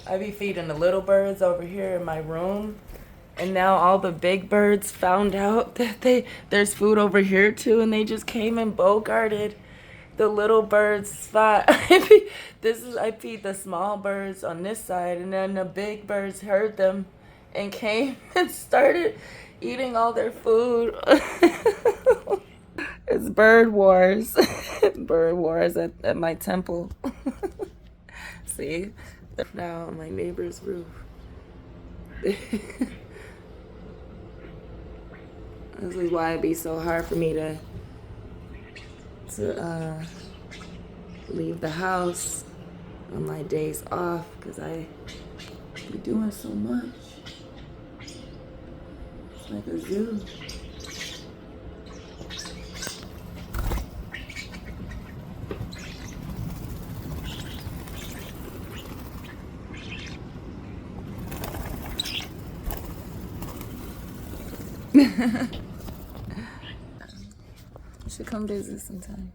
I be feeding the little birds over here in my room. And now all the big birds found out that there's food over here too, and they just came and bogarted the little birds spot. I feed the small birds on this side, and then the big birds heard them and came and started eating all their food. It's bird wars. Bird wars at my temple. See? Now on my neighbor's roof. This is why it'd be so hard for me to leave the house on my days off, because I be doing so much. It's like a zoo. Should come visit sometime.